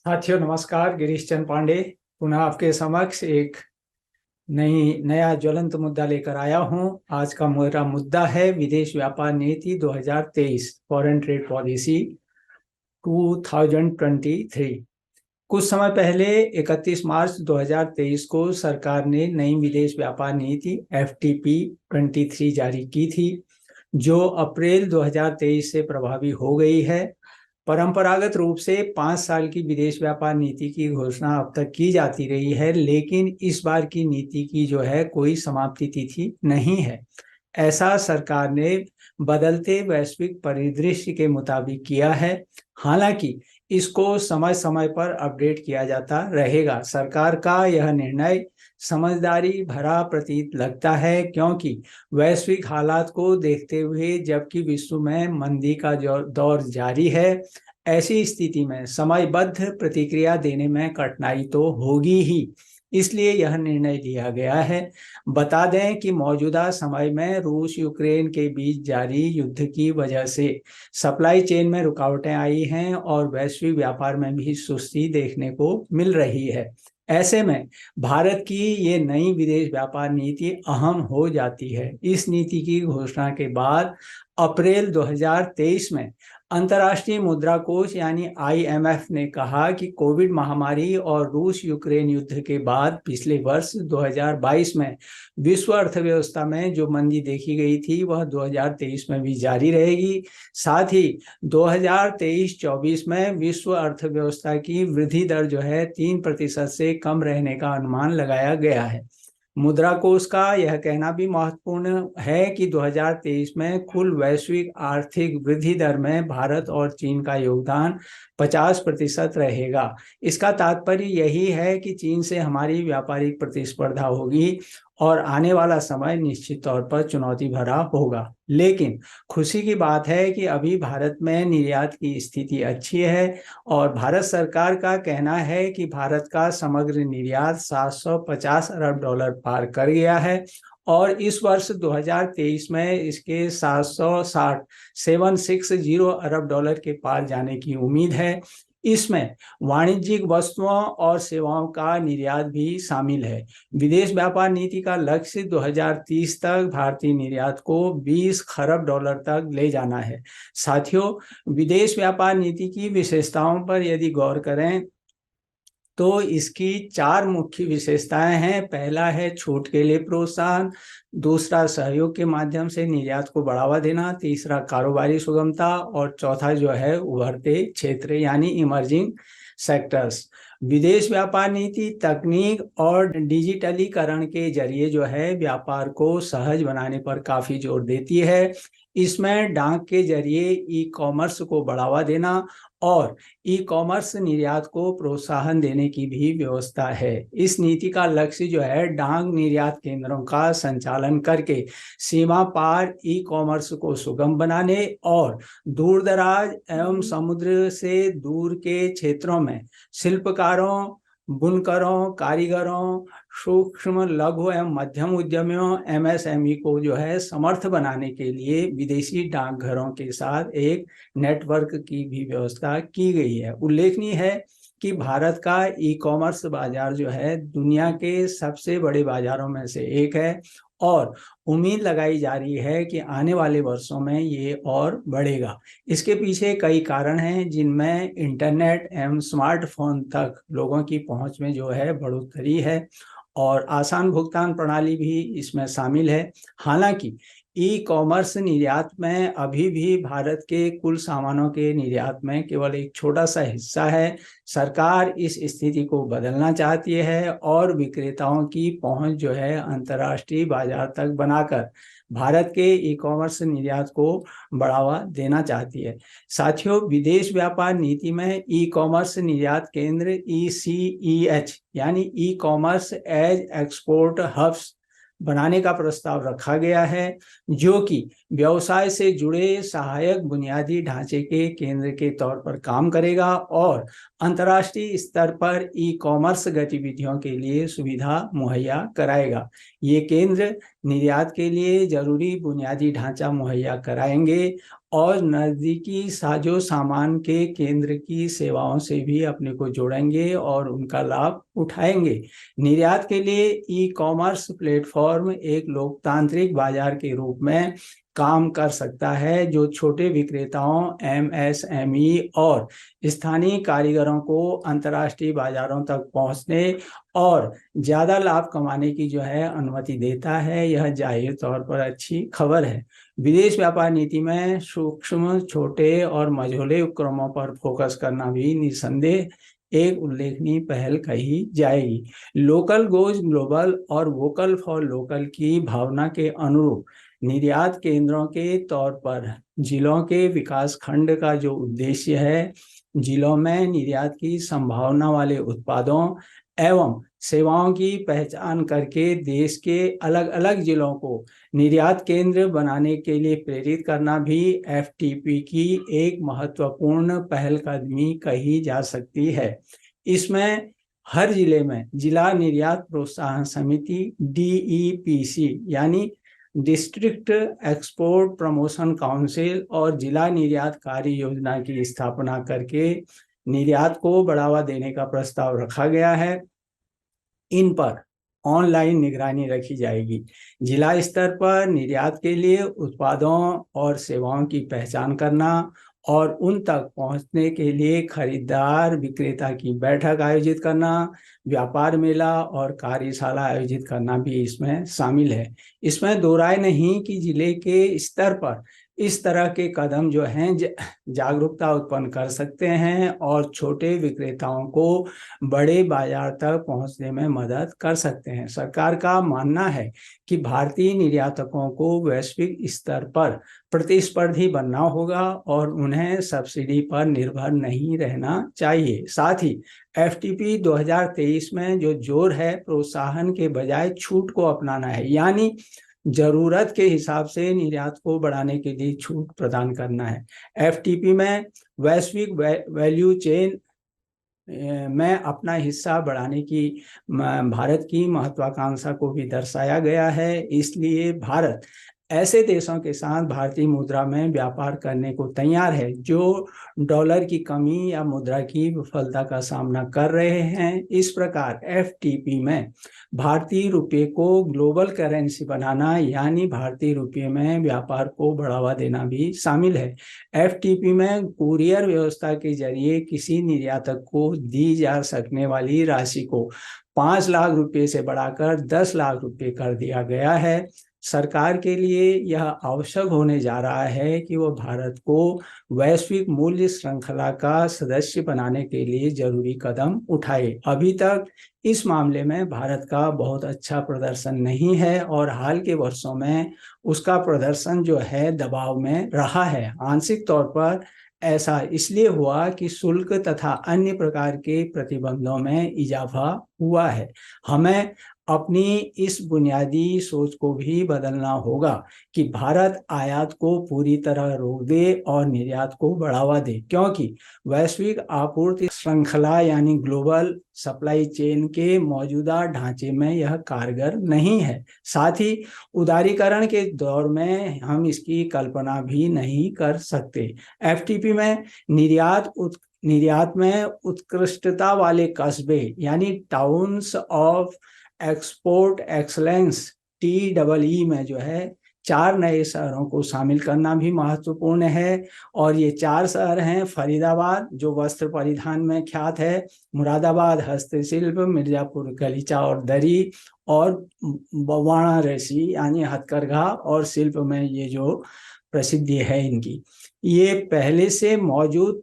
साथियों नमस्कार। गिरीश चंद पांडे पुनः आपके समक्ष एक नया ज्वलंत मुद्दा लेकर आया हूं। आज का मेरा मुद्दा है विदेश व्यापार नीति 2023, फॉरेन ट्रेड पॉलिसी 2023। कुछ समय पहले 31 मार्च 2023 को सरकार ने नई विदेश व्यापार नीति FTP 23 जारी की थी, जो अप्रैल 2023 से प्रभावी हो गई है। परंपरागत रूप से 5 साल की विदेश व्यापार नीति की घोषणा अब तक की जाती रही है, लेकिन इस बार की नीति की जो है कोई समाप्ति तिथि नहीं है। ऐसा सरकार ने बदलते वैश्विक परिदृश्य के मुताबिक किया है। हालांकि इसको समय समय पर अपडेट किया जाता रहेगा। सरकार का यह निर्णय समझदारी भरा प्रतीत लगता है, क्योंकि वैश्विक हालात को देखते हुए जबकि विश्व में मंदी का दौर जारी है, ऐसी स्थिति में समयबद्ध प्रतिक्रिया देने में कठिनाई तो होगी ही। इसलिए यह निर्णय लिया गया है। बता दें कि मौजूदा समय में रूस यूक्रेन के बीच जारी युद्ध की वजह से सप्लाई चेन में रुकावटें आई हैं और वैश्विक व्यापार में भी सुस्ती देखने को मिल रही है। ऐसे में भारत की ये नई विदेश व्यापार नीति अहम हो जाती है। इस नीति की घोषणा के बाद अप्रैल 2023 में अंतर्राष्ट्रीय मुद्रा कोष यानी IMF ने कहा कि कोविड महामारी और रूस यूक्रेन युद्ध के बाद पिछले वर्ष 2022 में विश्व अर्थव्यवस्था में जो मंदी देखी गई थी वह 2023 में भी जारी रहेगी। साथ ही 2023-24 में विश्व अर्थव्यवस्था की वृद्धि दर जो है 3% से कम रहने का अनुमान लगाया गया है। मुद्रा कोष का यह कहना भी महत्वपूर्ण है कि 2023 में कुल वैश्विक आर्थिक वृद्धि दर में भारत और चीन का योगदान 50% रहेगा। इसका तात्पर्य यही है कि चीन से हमारी व्यापारिक प्रतिस्पर्धा होगी और आने वाला समय निश्चित तौर पर चुनौती भरा होगा। लेकिन खुशी की बात है कि अभी भारत में निर्यात की स्थिति अच्छी है और भारत सरकार का कहना है कि भारत का समग्र निर्यात $750 अरब पार कर गया है और इस वर्ष 2023 में इसके 760 अरब के पार जाने की उम्मीद है। इसमें वाणिज्यिक वस्तुओं और सेवाओं का निर्यात भी शामिल है। विदेश व्यापार नीति का लक्ष्य 2030 तक भारतीय निर्यात को $20 खरब तक ले जाना है। साथियों, विदेश व्यापार नीति की विशेषताओं पर यदि गौर करें तो इसकी 4 मुख्य विशेषताएं हैं। पहला है छूट के लिए प्रोत्साहन, दूसरा सहयोग के माध्यम से निर्यात को बढ़ावा देना, तीसरा कारोबारी सुगमता और चौथा जो है उभरते क्षेत्र यानी इमर्जिंग सेक्टर्स। विदेश व्यापार नीति तकनीक और डिजिटलीकरण के जरिए जो है व्यापार को सहज बनाने पर काफी जोर देती है। इसमें डाक के जरिए ई-कॉमर्स को बढ़ावा देना और ई-कॉमर्स निर्यात को प्रोत्साहन देने की भी व्यवस्था है। इस नीति का लक्ष्य जो है डाक निर्यात केंद्रों का संचालन करके सीमा पार ई-कॉमर्स को सुगम बनाने और दूर दराज एवं समुद्र से दूर के क्षेत्रों में शिल्पकारों, बुनकरों, कारीगरों, सूक्ष्म लघु एवं मध्यम उद्यमियों MSME को जो है समर्थ बनाने के लिए विदेशी डाकघरों के साथ एक नेटवर्क की भी व्यवस्था की गई है। उल्लेखनीय है कि भारत का ई-कॉमर्स बाजार जो है दुनिया के सबसे बड़े बाजारों में से एक है और उम्मीद लगाई जा रही है कि आने वाले वर्षों में ये और बढ़ेगा। इसके पीछे कई कारण हैं, जिनमें इंटरनेट एवं स्मार्टफोन तक लोगों की पहुंच में जो है बढ़ोतरी है और आसान भुगतान प्रणाली भी इसमें शामिल है। हालांकि ई-कॉमर्स निर्यात में अभी भी भारत के कुल सामानों के निर्यात में केवल एक छोटा सा हिस्सा है। सरकार इस स्थिति को बदलना चाहती है और विक्रेताओं की पहुंच जो है अंतर्राष्ट्रीय बाजार तक बनाकर भारत के ई-कॉमर्स निर्यात को बढ़ावा देना चाहती है। साथियों, विदेश व्यापार नीति में ई-कॉमर्स निर्यात केंद्र ECEH यानी ई-कॉमर्स एज एक्सपोर्ट हब्स बनाने का प्रस्ताव रखा गया है, जो कि व्यवसाय से जुड़े सहायक बुनियादी ढांचे के केंद्र के तौर पर काम करेगा और अंतर्राष्ट्रीय स्तर पर ई-कॉमर्स गतिविधियों के लिए सुविधा मुहैया कराएगा। ये केंद्र निर्यात के लिए जरूरी बुनियादी ढांचा मुहैया कराएंगे और नज़दीकी साजो सामान के केंद्र की सेवाओं से भी अपने को जोड़ेंगे और उनका लाभ उठाएंगे। निर्यात के लिए ई कॉमर्स प्लेटफॉर्म एक लोकतांत्रिक बाजार के रूप में काम कर सकता है, जो छोटे विक्रेताओं, एमएसएमई और स्थानीय कारीगरों को अंतर्राष्ट्रीय बाजारों तक पहुंचने और ज़्यादा लाभ कमाने की जो है अनुमति देता है। यह जाहिर तौर पर अच्छी खबर है। विदेश व्यापार नीति में सूक्ष्म, छोटे और मझोले उपक्रमों पर फोकस करना भी निसंदेह एक उल्लेखनीय पहल कही जाएगी। लोकल गोज ग्लोबल और वोकल फॉर लोकल की भावना के अनुरूप निर्यात केंद्रों के तौर पर जिलों के विकास खंड का जो उद्देश्य है, जिलों में निर्यात की संभावना वाले उत्पादों एवं सेवाओं की पहचान करके देश के अलग अलग जिलों को निर्यात केंद्र बनाने के लिए प्रेरित करना भी एफटीपी की एक महत्वपूर्ण पहलकदमी कही जा सकती है। इसमें हर जिले में जिला निर्यात प्रोत्साहन समिति DEPC यानी डिस्ट्रिक्ट एक्सपोर्ट प्रमोशन काउंसिल और जिला निर्यात कार्य योजना की स्थापना करके निर्यात को बढ़ावा देने का प्रस्ताव रखा गया है। इन पर ऑनलाइन निगरानी रखी जाएगी। जिला स्तर पर निर्यात के लिए उत्पादों और सेवाओं की पहचान करना और उन तक पहुंचने के लिए खरीदार विक्रेता की बैठक आयोजित करना, व्यापार मेला और कार्यशाला आयोजित करना भी इसमें शामिल है। इसमें दो राय नहीं कि जिले के स्तर पर इस तरह के कदम जो हैं जागरूकता उत्पन्न कर सकते हैं और छोटे विक्रेताओं को बड़े बाजार तक पहुंचने में मदद कर सकते हैं। सरकार का मानना है कि भारतीय निर्यातकों को वैश्विक स्तर पर प्रतिस्पर्धी बनना होगा और उन्हें सब्सिडी पर निर्भर नहीं रहना चाहिए। साथ ही एफटीपी 2023 में जो जोर है प्रोत्साहन के बजाय छूट को अपनाना है, यानी जरूरत के हिसाब से निर्यात को बढ़ाने के लिए छूट प्रदान करना है। एफटीपी में वैश्विक वैल्यू चेन में अपना हिस्सा बढ़ाने की भारत की महत्वाकांक्षा को भी दर्शाया गया है। इसलिए भारत ऐसे देशों के साथ भारतीय मुद्रा में व्यापार करने को तैयार है जो डॉलर की कमी या मुद्रा की विफलता का सामना कर रहे हैं। इस प्रकार एफटीपी में भारतीय रुपये को ग्लोबल करेंसी बनाना यानी भारतीय रुपये में व्यापार को बढ़ावा देना भी शामिल है। एफटीपी में कुरियर व्यवस्था के जरिए किसी निर्यातक को दी जा सकने वाली राशि को 5 लाख रुपये से बढ़ाकर 10 लाख रुपये कर दिया गया है। सरकार के लिए यह आवश्यक होने जा रहा है कि वह भारत को वैश्विक मूल्य श्रृंखला का सदस्य बनाने के लिए जरूरी कदम उठाए। अभी तक इस मामले में भारत का बहुत अच्छा प्रदर्शन नहीं है और हाल के वर्षों में उसका प्रदर्शन जो है दबाव में रहा है। आंशिक तौर पर ऐसा इसलिए हुआ कि शुल्क तथा अन्य प्रकार के प्रतिबंधों में इजाफा हुआ है। हमें अपनी इस बुनियादी सोच को भी बदलना होगा कि भारत आयात को पूरी तरह रोक दे और निर्यात को बढ़ावा दे, क्योंकि वैश्विक आपूर्ति श्रृंखला यानी ग्लोबल सप्लाई चेन के मौजूदा ढांचे में यह कारगर नहीं है। साथ ही उदारीकरण के दौर में हम इसकी कल्पना भी नहीं कर सकते। एफटीपी में निर्यात में उत्कृष्टता वाले कस्बे यानी towns of export excellence TEE में जो है 4 नए शहरों को शामिल करना भी महत्वपूर्ण है। और ये 4 शहर हैं फरीदाबाद जो वस्त्र परिधान में ख्यात है, मुरादाबाद हस्तशिल्प, मिर्जापुर गलीचा और दरी, और वाराणसी यानी हथकरघा और शिल्प में ये जो प्रसिद्धि है इनकी। ये पहले से मौजूद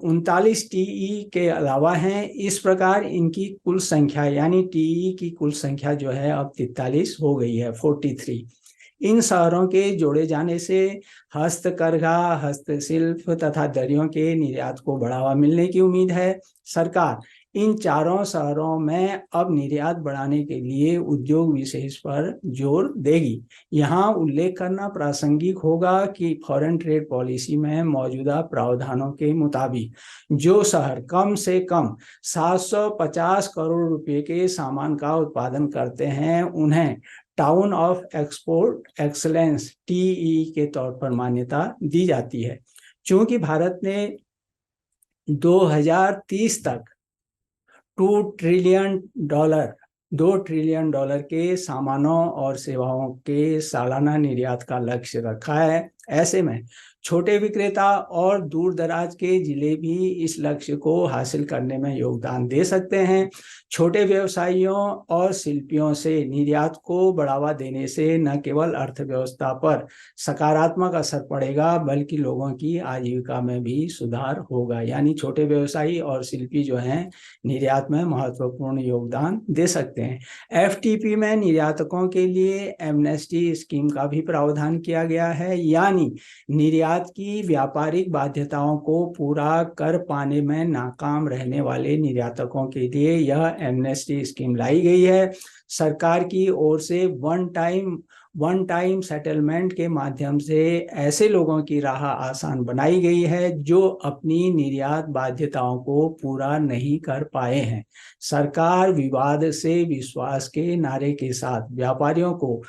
39 TE के अलावा हैं। इस प्रकार इनकी कुल संख्या यानी TE की कुल संख्या जो है अब 43 हो गई है, 43। इन शहरों के जोड़े जाने से हस्तकरघा, हस्तशिल्प तथा दरियों के निर्यात को बढ़ावा मिलने की उम्मीद है। सरकार इन चारों शहरों में अब निर्यात बढ़ाने के लिए उद्योग विशेष पर जोर देगी। यहाँ उल्लेख करना प्रासंगिक होगा कि फॉरेन ट्रेड पॉलिसी में मौजूदा प्रावधानों के मुताबिक जो शहर कम से कम 750 करोड़ रुपए के सामान का उत्पादन करते हैं उन्हें town of export excellence TEE के तौर पर मान्यता दी जाती है। चूंकि भारत ने 2030 तक $2 ट्रिलियन के सामानों और सेवाओं के सालाना निर्यात का लक्ष्य रखा है, ऐसे में छोटे विक्रेता और दूर दराज के जिले भी इस लक्ष्य को हासिल करने में योगदान दे सकते हैं। छोटे व्यवसायियों और शिल्पियों से निर्यात को बढ़ावा देने से न केवल अर्थव्यवस्था पर सकारात्मक असर पड़ेगा बल्कि लोगों की आजीविका में भी सुधार होगा। यानी छोटे व्यवसायी और शिल्पी जो हैं निर्यात में महत्वपूर्ण योगदान दे सकते हैं। FTP में निर्यातकों के लिए एमनेस्टी स्कीम का भी प्रावधान किया गया है, यानी निर्यात की व्यापारिक बाध्यताओं को पूरा कर पाने में नाकाम रहने वाले निर्यातकों के लिए यह एमनेस्टी स्कीम लाई गई है। सरकार की ओर से वन टाइम सेटलमेंट के माध्यम से ऐसे लोगों की राह आसान बनाई गई है जो अपनी निर्यात बाध्यताओं को पूरा नहीं कर पाए हैं। सरकार विवाद से विश्वास के नारे के साथ व्यापारियों को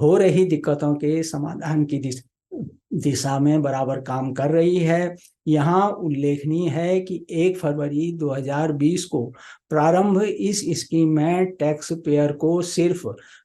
हो रही दिक्कतों के समाधान की दिशा में बराबर काम कर रही है। यहाँ उल्लेखनीय है कि 1 फरवरी 2020 को प्रारंभ इस स्कीम में टैक्स पेयर को सिर्फ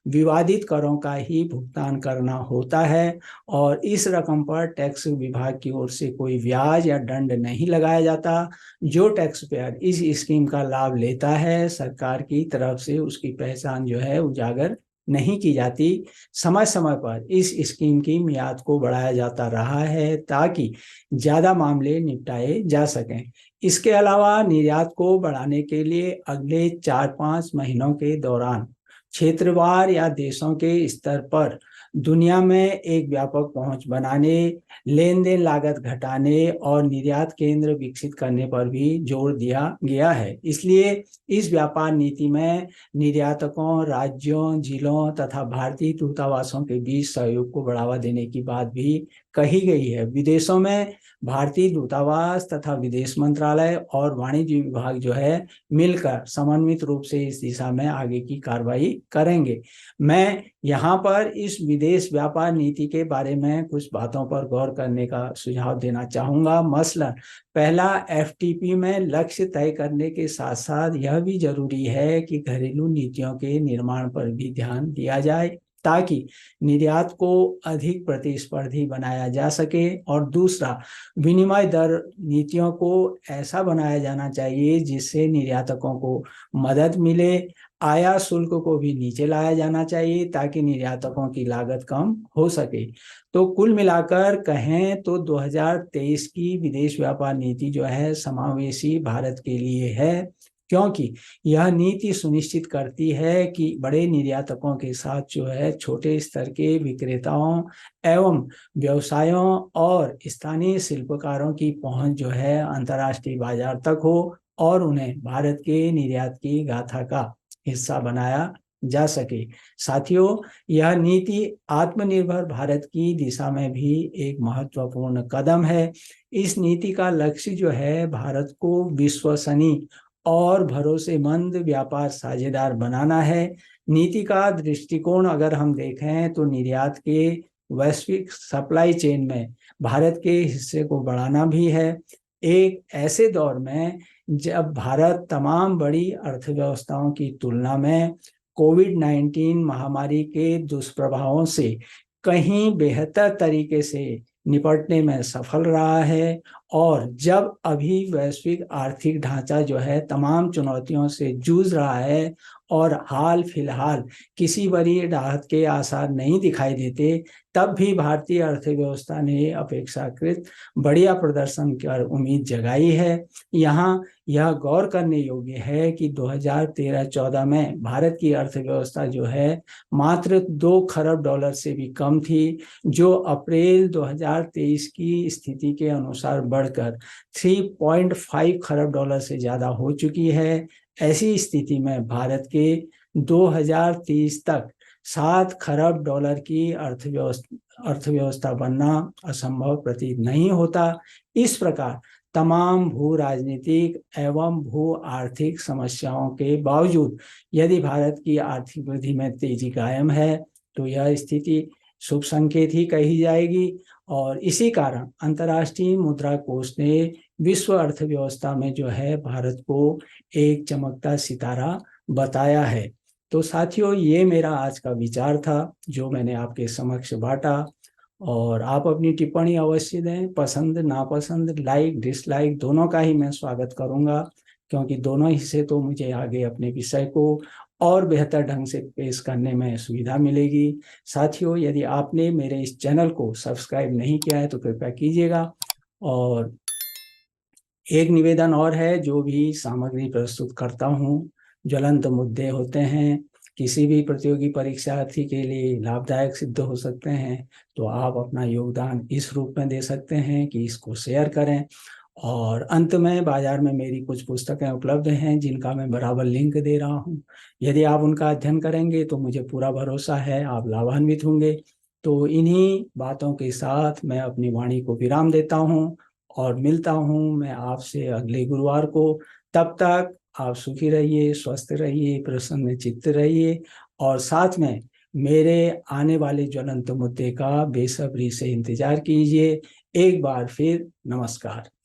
विवादित करों का ही भुगतान करना होता है और इस रकम पर टैक्स विभाग की ओर से कोई ब्याज या दंड नहीं लगाया जाता। जो टैक्स पेयर इस स्कीम का लाभ लेता है, सरकार की तरफ से उसकी पहचान जो है उजागर नहीं की जाती। समय समय पर इस स्कीम की मियाद को बढ़ाया जाता रहा है ताकि ज्यादा मामले निपटाए जा सकें। इसके अलावा निर्यात को बढ़ाने के लिए अगले 4-5 महीनों के दौरान क्षेत्रवार या देशों के स्तर पर दुनिया में एक व्यापक पहुंच बनाने, लेन देन लागत घटाने और निर्यात केंद्र विकसित करने पर भी जोर दिया गया है। इसलिए इस व्यापार नीति में निर्यातकों, राज्यों, जिलों तथा भारतीय दूतावासों के बीच सहयोग को बढ़ावा देने की बात भी कही गई है। विदेशों में भारतीय दूतावास तथा विदेश मंत्रालय और वाणिज्य विभाग जो है मिलकर समन्वित रूप से इस दिशा में आगे की कार्रवाई करेंगे। मैं यहाँ पर इस विदेश व्यापार नीति के बारे में कुछ बातों पर गौर करने का सुझाव देना चाहूँगा। मसलन पहला, FTP में लक्ष्य तय करने के साथ साथ यह भी जरूरी है कि घरेलू नीतियों के निर्माण पर भी ध्यान दिया जाए ताकि निर्यात को अधिक प्रतिस्पर्धी बनाया जा सके। और दूसरा, विनिमय दर नीतियों को ऐसा बनाया जाना चाहिए जिससे निर्यातकों को मदद मिले। आयात शुल्क को भी नीचे लाया जाना चाहिए ताकि निर्यातकों की लागत कम हो सके। तो कुल मिलाकर कहें तो 2023 की विदेश व्यापार नीति जो है समावेशी भारत के लिए है, क्योंकि यह नीति सुनिश्चित करती है कि बड़े निर्यातकों के साथ जो है छोटे स्तर के विक्रेताओं एवं व्यवसायों और स्थानीय शिल्पकारों की पहुंच जो है अंतर्राष्ट्रीय बाजार तक हो और उन्हें भारत के निर्यात की गाथा का हिस्सा बनाया जा सके। साथियों, यह नीति आत्मनिर्भर भारत की दिशा में भी एक महत्वपूर्ण कदम है। इस नीति का लक्ष्य जो है भारत को विश्वसनीय और भरोसेमंद व्यापार साझेदार बनाना है। नीति का दृष्टिकोण अगर हम देखें तो निर्यात के वैश्विक सप्लाई चेन में भारत के हिस्से को बढ़ाना भी है। एक ऐसे दौर में जब भारत तमाम बड़ी अर्थव्यवस्थाओं की तुलना में कोविड-19 महामारी के दुष्प्रभावों से कहीं बेहतर तरीके से निपटने में सफल रहा है और जब अभी वैश्विक आर्थिक ढांचा जो है तमाम चुनौतियों से जूझ रहा है और हाल फिलहाल किसी बड़ी राहत के आसार नहीं दिखाई देते, तब भी भारतीय अर्थव्यवस्था ने अपेक्षाकृत बढ़िया प्रदर्शन कर उम्मीद जगाई है। यहाँ यह गौर करने योग्य है कि 2013-14 में भारत की अर्थव्यवस्था जो है मात्र 2 खरब डॉलर से भी कम थी, जो अप्रैल 2023 की स्थिति के अनुसार बढ़कर 3.5 खरब डॉलर से ज़्यादा हो चुकी है। ऐसी स्थिति में भारत के 2030 तक 7 खरब डॉलर की अर्थव्यवस्था बनना असंभव प्रतीत नहीं होता। इस प्रकार तमाम भू राजनीतिक एवं भू आर्थिक समस्याओं के बावजूद यदि भारत की आर्थिक वृद्धि में तेजी कायम है तो यह स्थिति शुभ संकेत ही कही जाएगी। और इसी कारण अंतर्राष्ट्रीय मुद्रा कोष ने विश्व अर्थव्यवस्था में जो है भारत को एक चमकता सितारा बताया है। तो साथियों, ये मेरा आज का विचार था जो मैंने आपके समक्ष बांटा, और आप अपनी टिप्पणी अवश्य दें। पसंद नापसंद, लाइक डिसलाइक दोनों का ही मैं स्वागत करूंगा, क्योंकि दोनों ही से तो मुझे आगे अपने विषय को और बेहतर ढंग से पेश करने में सुविधा मिलेगी। साथियों, यदि आपने मेरे इस चैनल को सब्सक्राइब नहीं किया है तो कृपया कीजिएगा। और एक निवेदन और है, जो भी सामग्री प्रस्तुत करता हूँ ज्वलंत मुद्दे होते हैं, किसी भी प्रतियोगी परीक्षार्थी के लिए लाभदायक सिद्ध हो सकते हैं, तो आप अपना योगदान इस रूप में दे सकते हैं कि इसको शेयर करें। और अंत में बाजार में मेरी कुछ पुस्तकें उपलब्ध हैं जिनका मैं बराबर लिंक दे रहा हूं। यदि आप उनका अध्ययन करेंगे तो मुझे पूरा भरोसा है आप लाभान्वित होंगे। तो इन्हीं बातों के साथ मैं अपनी वाणी को विराम देता हूं और मिलता हूं मैं आपसे अगले गुरुवार को। तब तक आप सुखी रहिए, स्वस्थ रहिए, प्रसन्न चित्त रहिए, और साथ में मेरे आने वाले ज्वलंत मुद्दे का बेसब्री से इंतजार कीजिए। एक बार फिर नमस्कार।